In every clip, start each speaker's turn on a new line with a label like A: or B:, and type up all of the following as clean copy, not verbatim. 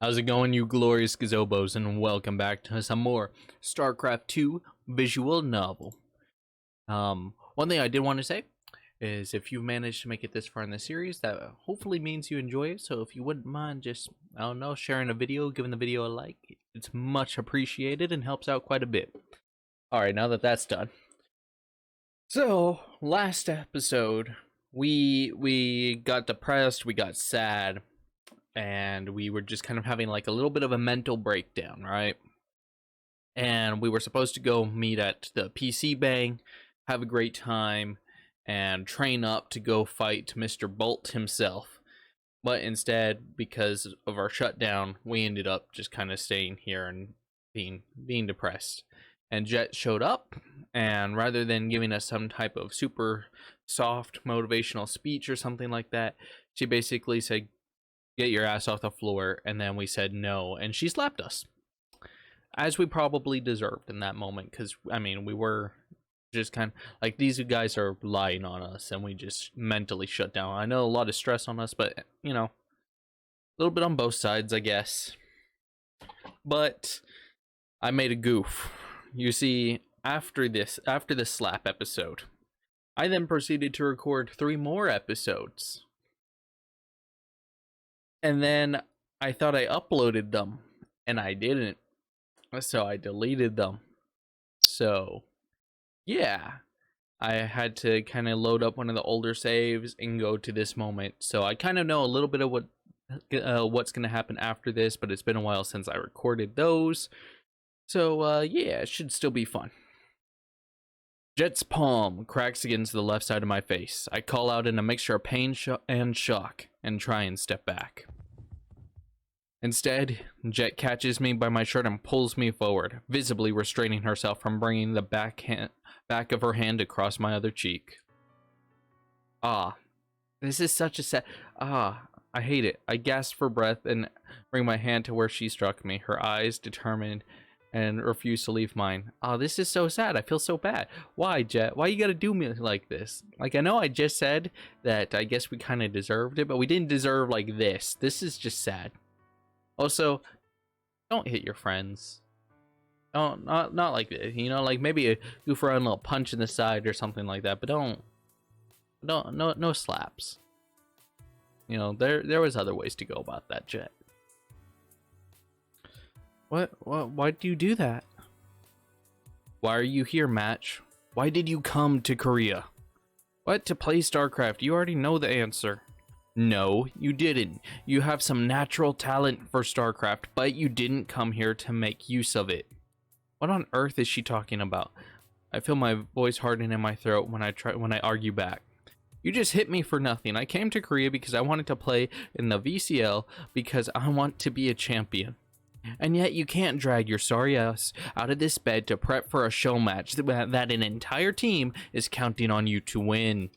A: How's it going, you glorious gazobos, and welcome back to some more StarCraft 2 visual novel. One thing I did want to say is if you've managed to make it this far in the series, that hopefully means you enjoy it. So if you wouldn't mind just, I don't know, sharing a video, giving the video a like, it's much appreciated and helps out quite a bit. Alright, now that that's done. So, last episode, we got depressed, we got sad, and we were just kind of having like a little bit of a mental breakdown, right? And we were supposed to go meet at the PC Bang, have a great time, and train up to go fight Mr. Bolt himself. But instead, because of our shutdown, we ended up just kind of staying here and being depressed. And Jet showed up, and rather than giving us some type of super soft motivational speech or something like that, she basically said, "Get your ass off the floor," and then we said no, and she slapped us. As we probably deserved in that moment, because, I mean, we were just kind of like, these guys are lying on us, and we just mentally shut down. I know a lot of stress on us, but, you know, a little bit on both sides, I guess. But I made a goof. You see, after the slap episode, I then proceeded to record 3 more episodes. And then I thought I uploaded them, and I didn't. So I deleted them. So, yeah. I had to kind of load up one of the older saves and go to this moment. So I kind of know a little bit of what's going to happen after this, but it's been a while since I recorded those. So, yeah, it should still be fun. Jet's palm cracks against the left side of my face. I call out in a mixture of pain and shock and try and step back. Instead, Jet catches me by my shirt and pulls me forward, visibly restraining herself from bringing the back of her hand across my other cheek. This is such a sad... I hate it. I gasp for breath and bring my hand to where she struck me, her eyes determined and refuse to leave mine. This is so sad. I feel so bad. Why, Jet? Why you gotta do me like this? Like, I know I just said that I guess we kind of deserved it, but we didn't deserve like this. This is just sad. Also, don't hit your friends. Don't, not like this, you know, like maybe goof around a little punch in the side or something like that, but no slaps. You know, there was other ways to go about that, Jet. Why'd you do that? Why are you here, Match? Why did you come to Korea? What, to play StarCraft? You already know the answer. No, you didn't. You have some natural talent for StarCraft, but you didn't come here to make use of it. What on earth is she talking about? I feel my voice harden in my throat when I argue back. You just hit me for nothing. I came to Korea because I wanted to play in the VCL because I want to be a champion. And yet you can't drag your sorry ass out of this bed to prep for a show match that an entire team is counting on you to win.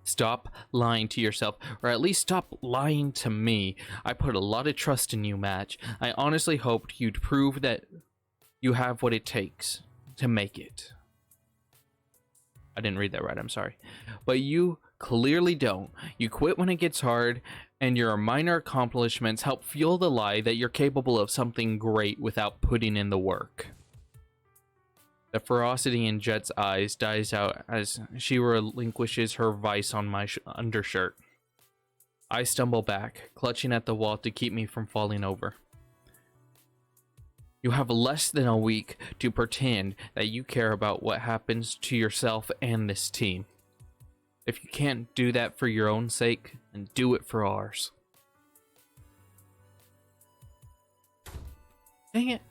A: Stop lying to yourself, or at least stop lying to me. I put a lot of trust in you, Match. I honestly hoped you'd prove that you have what it takes to make it. I didn't read that right, I'm sorry. But you clearly don't. You quit when it gets hard, and your minor accomplishments help fuel the lie that you're capable of something great without putting in the work. The ferocity in Jet's eyes dies out as she relinquishes her vice on my undershirt. I stumble back, clutching at the wall to keep me from falling over. You have less than a week to pretend that you care about what happens to yourself and this team. If you can't do that for your own sake, then do it for ours. Dang it.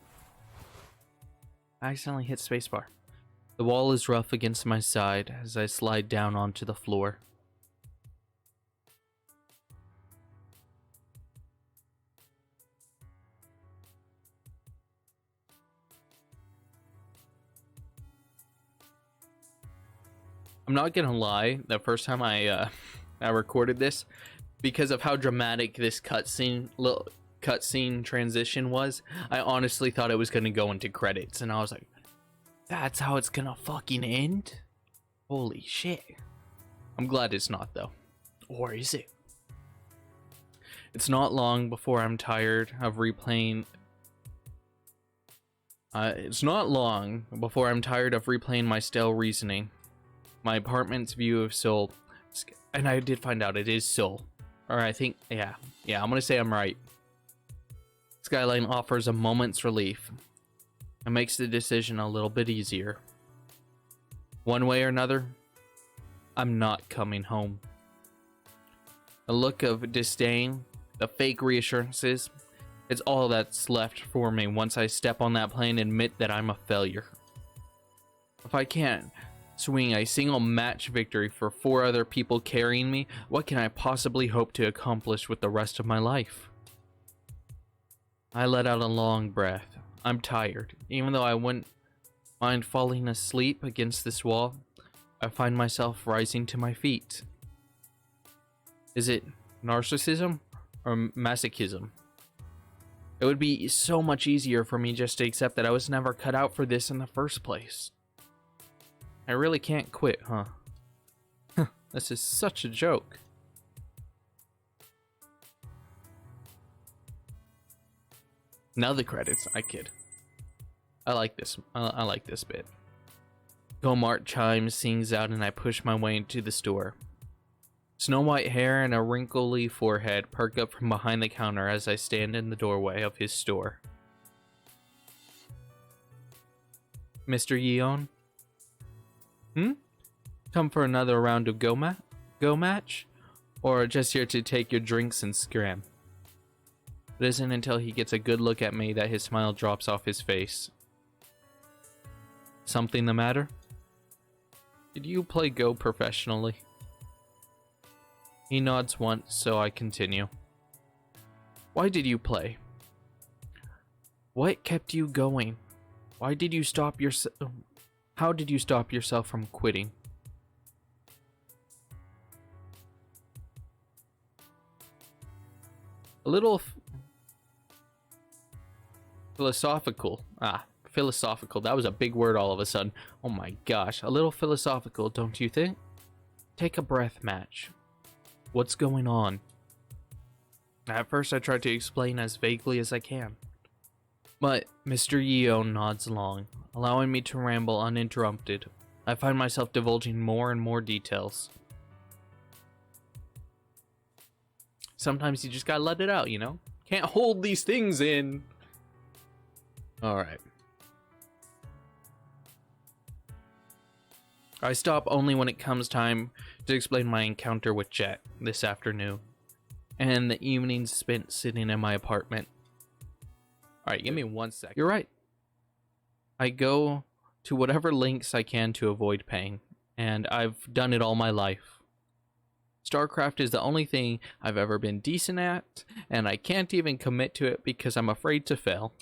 A: I accidentally hit spacebar. The wall is rough against my side as I slide down onto the floor. I'm not gonna lie, the first time I recorded this, because of how dramatic this cutscene transition was, I honestly thought it was gonna go into credits, and I was like, that's how it's gonna fucking end? Holy shit. I'm glad it's not, though. Or is it? It's not long before I'm tired of replaying. It's not long before I'm tired of replaying my stale reasoning. My apartment's view of Seoul, and I did find out it is Seoul. Or I think, yeah, I'm gonna say I'm right. Skyline offers a moment's relief. It makes the decision a little bit easier. One way or another, I'm not coming home. A look of disdain, the fake reassurances, it's all that's left for me once I step on that plane and admit that I'm a failure. If I can't swing a single match victory for 4 other people carrying me, what can I possibly hope to accomplish with the rest of my life? I let out a long breath. I'm tired. Even though I wouldn't mind falling asleep against this wall, I find myself rising to my feet. Is it narcissism or masochism? It would be so much easier for me just to accept that I was never cut out for this in the first place. I really can't quit, huh? This is such a joke. Now the credits. I kid. I like this. I like this bit. Go-Mart chime sings out and I push my way into the store. Snow white hair and a wrinkly forehead perk up from behind the counter as I stand in the doorway of his store. Mr. Yeon? Come for another round of go match? Or just here to take your drinks and scram? It isn't until he gets a good look at me that his smile drops off his face. Something the matter? Did you play Go professionally? He nods once, so I continue. Why did you play? What kept you going? Why did you stop yourself? How did you stop yourself from quitting? A little philosophical. Philosophical. That was a big word all of a sudden. Oh my gosh. A little philosophical, don't you think? Take a breath, Match. What's going on? At first I tried to explain as vaguely as I can. But Mr. Yeon nods along, allowing me to ramble uninterrupted. I find myself divulging more and more details. Sometimes you just gotta let it out, you know? Can't hold these things in. Alright. I stop only when it comes time to explain my encounter with Jet this afternoon, and the evenings spent sitting in my apartment. Alright, give me 1 second. You're right. I go to whatever lengths I can to avoid pain, and I've done it all my life. StarCraft is the only thing I've ever been decent at, and I can't even commit to it because I'm afraid to fail.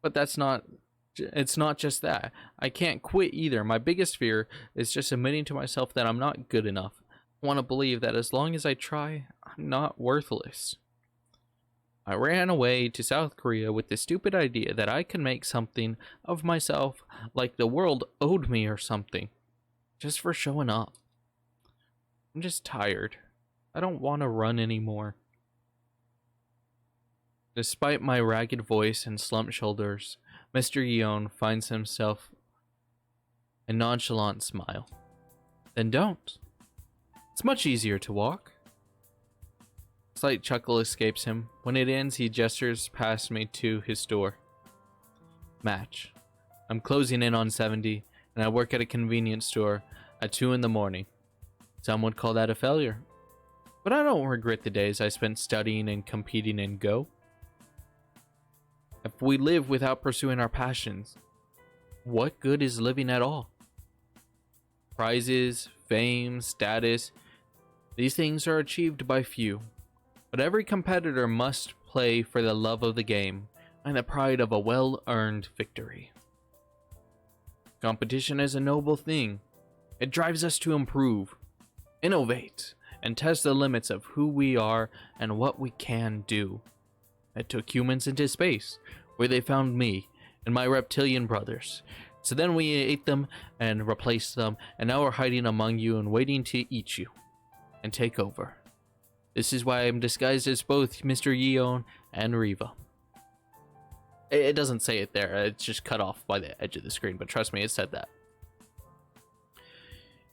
A: But it's not just that. I can't quit either. My biggest fear is just admitting to myself that I'm not good enough. I want to believe that as long as I try, I'm not worthless. I ran away to South Korea with the stupid idea that I could make something of myself, like the world owed me or something, just for showing up. I'm just tired. I don't want to run anymore. Despite my ragged voice and slumped shoulders, Mr. Yeon finds himself a nonchalant smile. Then don't. It's much easier to walk. A slight chuckle escapes him. When it ends, he gestures past me to his store. Match. I'm closing in on 70, and I work at a convenience store at 2 in the morning. Some would call that a failure. But I don't regret the days I spent studying and competing in Go. If we live without pursuing our passions, what good is living at all? Prizes, fame, status, these things are achieved by few. But every competitor must play for the love of the game and the pride of a well-earned victory. Competition is a noble thing. It drives us to improve, innovate, and test the limits of who we are and what we can do. It took humans into space, where they found me and my reptilian brothers. So then we ate them and replaced them, and now we're hiding among you and waiting to eat you and take over. This is why I'm disguised as both Mr. Yeon and Riva. It doesn't say it there, it's just cut off by the edge of the screen, but trust me, it said that.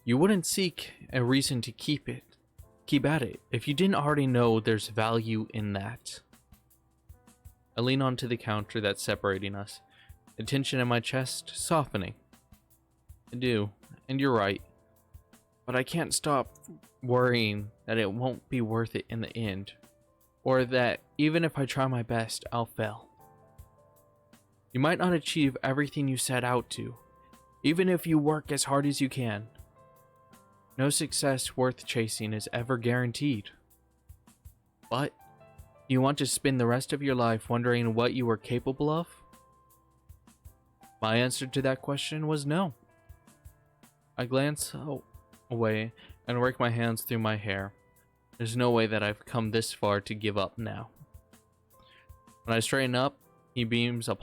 A: You wouldn't seek a reason to keep at it, if you didn't already know there's value in that. I lean onto the counter that's separating us, the tension in my chest softening. I do, and you're right, but I can't stop worrying that it won't be worth it in the end, or that even if I try my best, I'll fail. You might not achieve everything you set out to, even if you work as hard as you can. No success worth chasing is ever guaranteed. But, do you want to spend the rest of your life wondering what you were capable of? My answer to that question was no. I glance away and work my hands through my hair. There's no way that I've come this far to give up now. When I straighten up, he beams a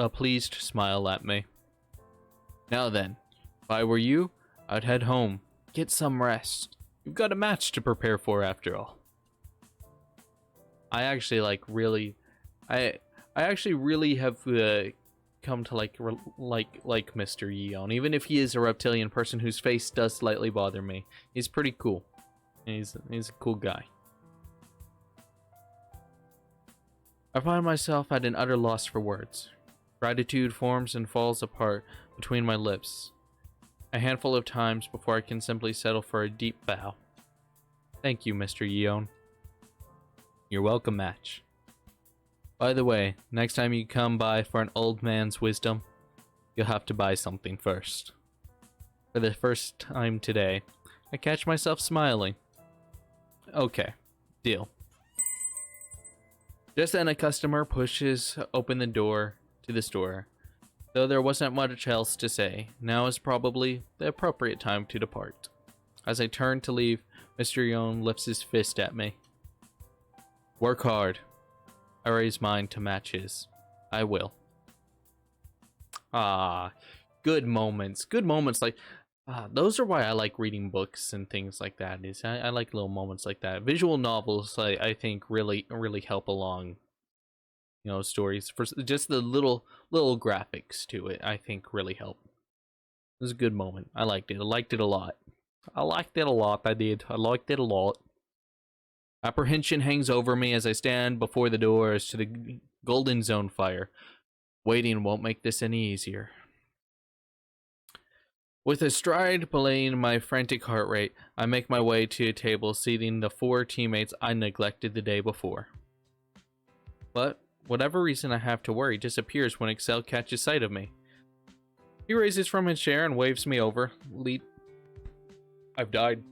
A: pleased smile at me. Now then, if I were you, I'd head home, get some rest. You've got a match to prepare for after all. I actually I actually really have come to like Mr. Yeon, even if he is a reptilian person whose face does slightly bother me. He's pretty cool. He's a cool guy. I find myself at an utter loss for words. Gratitude forms and falls apart between my lips, a handful of times before I can simply settle for a deep bow. Thank you, Mr. Yeon. You're welcome, Match. By the way, next time you come by for an old man's wisdom, you'll have to buy something first. For the first time today, I catch myself smiling. Okay, deal. Just then a customer pushes open the door to the store. Though there wasn't much else to say, now is probably the appropriate time to depart. As I turn to leave, Mr. Yeon lifts his fist at me. Work hard. I raise mine to match his. I will. Good moments. Good moments like those are why I like reading books and things like that. I like little moments like that. Visual novels, I think, really help along, stories. For just the little graphics to it, I think really help. It was a good moment. I liked it. I liked it a lot. I did. I liked it a lot. Apprehension hangs over me as I stand before the doors to the Golden Zone fire. Waiting won't make this any easier. With a stride belaying my frantic heart rate, I make my way to a table seating the 4 teammates I neglected the day before. But, whatever reason I have to worry disappears when Excel catches sight of me. He raises from his chair and waves me over. I've died.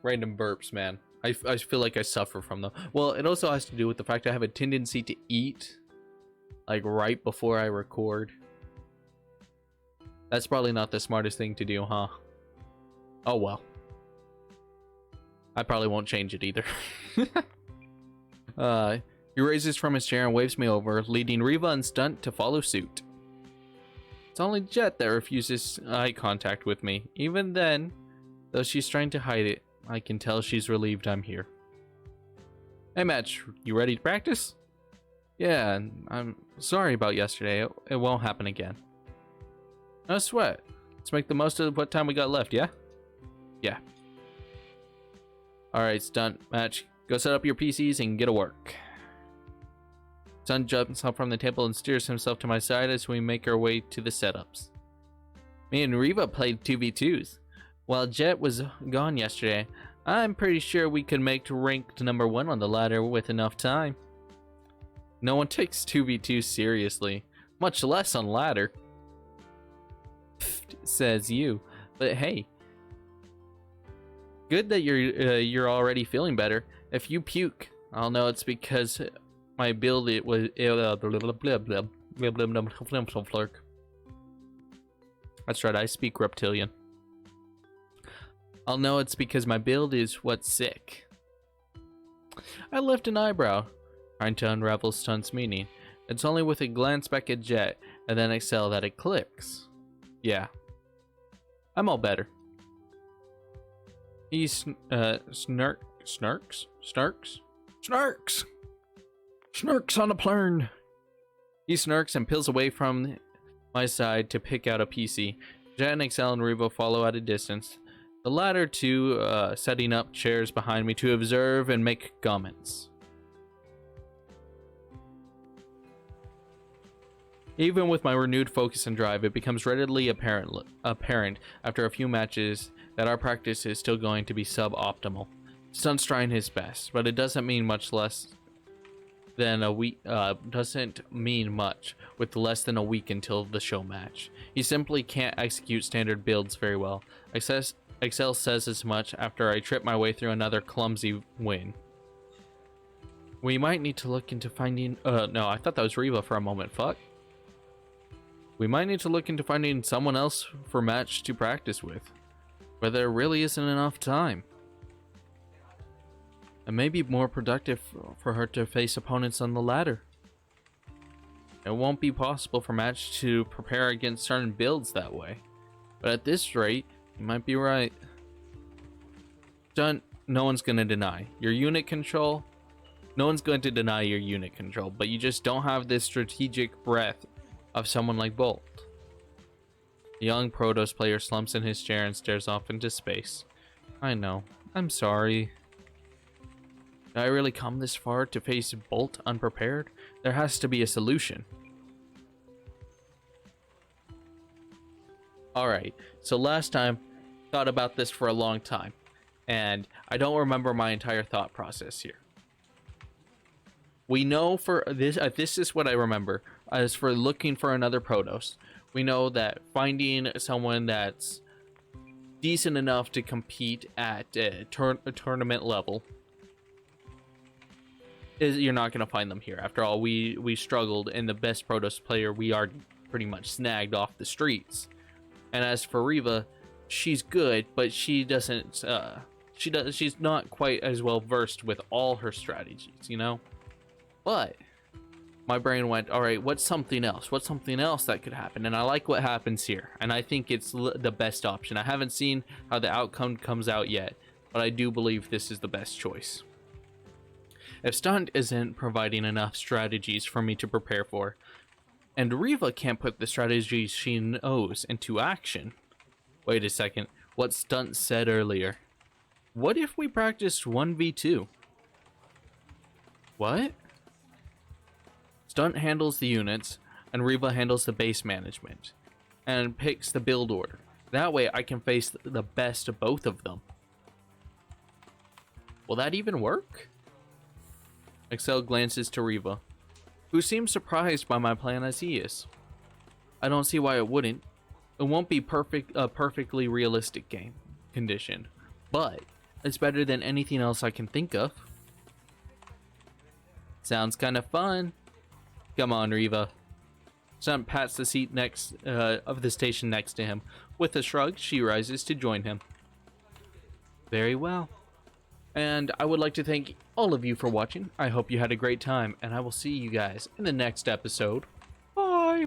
A: Random burps, man. I feel like I suffer from them. Well, it also has to do with the fact I have a tendency to eat, like, right before I record. That's probably not the smartest thing to do, huh? Oh well. I probably won't change it either. He raises from his chair and waves me over, leading Riva and Stunt to follow suit. It's only Jet that refuses eye contact with me. Even then, though she's trying to hide it, I can tell she's relieved I'm here. Hey Match, you ready to practice? Yeah, I'm sorry about yesterday. It won't happen again. No sweat. Let's make the most of what time we got left, yeah? Yeah. Alright, Stunt, Match, go set up your PCs and get to work. Stunt jumps up from the table and steers himself to my side as we make our way to the setups. Me and Riva played 2v2s. While Jet was gone yesterday, I'm pretty sure we could make ranked number 1 on the ladder with enough time. No one takes 2v2 seriously, much less on ladder. Says you, but hey, good that you're already feeling better. If you puke, I'll know it's because my build That's right, I speak reptilian. I'll know it's because my build is what's sick. I lift an eyebrow, trying to unravel Stunt's meaning. It's only with a glance back at Jet and then Excel that it clicks. Yeah. I'm all better. He snarks on a plane. He snarks and peels away from my side to pick out a PC. Jen, Excel, and Revo follow at a distance. The latter two setting up chairs behind me to observe and make comments. Even with my renewed focus and drive, it becomes readily apparent after a few matches that our practice is still going to be suboptimal. Stunt's trying his best, but it doesn't mean much with less than a week until the show match. He simply can't execute standard builds very well. Excel says as much after I trip my way through another clumsy win. We might need to look into finding no, I thought that was Reva for a moment. Fuck. We might need to look into finding someone else for match to practice with, but there really isn't enough time. It may be more productive for her to face opponents on the ladder. It won't be possible for match to prepare against certain builds that way, but at this rate, you might be right. Stunt, no one's gonna deny your unit control. No one's going to deny your unit control, but you just don't have this strategic breadth of someone like Bolt. The young Protoss player slumps in his chair and stares off into space. I know. I'm sorry. Did I really come this far to face Bolt unprepared? There has to be a solution. Alright, so last time, thought about this for a long time, and I don't remember my entire thought process here. We know for this, this is what I remember. As for looking for another Protoss, we know that finding someone that's decent enough to compete at a tournament level is, you're not going to find them here. After all, we struggled, and the best Protoss player we are pretty much snagged off the streets. And as for Reva, she's good, but she doesn't she's not quite as well versed with all her strategies, you know? But my brain went, all right, what's something else? What's something else that could happen? And I like what happens here, and I think it's the best option. I haven't seen how the outcome comes out yet, but I do believe this is the best choice. If Stunt isn't providing enough strategies for me to prepare for, and Reva can't put the strategies she knows into action. Wait a second, what Stunt said earlier. What if we practiced 1v2? What? Stunt handles the units, and Reva handles the base management, and picks the build order. That way I can face the best of both of them. Will that even work? Excel glances to Reva, who seems surprised by my plan as he is. I don't see why it wouldn't. It won't be a perfectly realistic game condition, but it's better than anything else I can think of. Sounds kind of fun. Come on, Reva. Stunt pats the seat next of the station next to him. With a shrug, she rises to join him. Very well. And I would like to thank all of you for watching. I hope you had a great time, and I will see you guys in the next episode. Bye!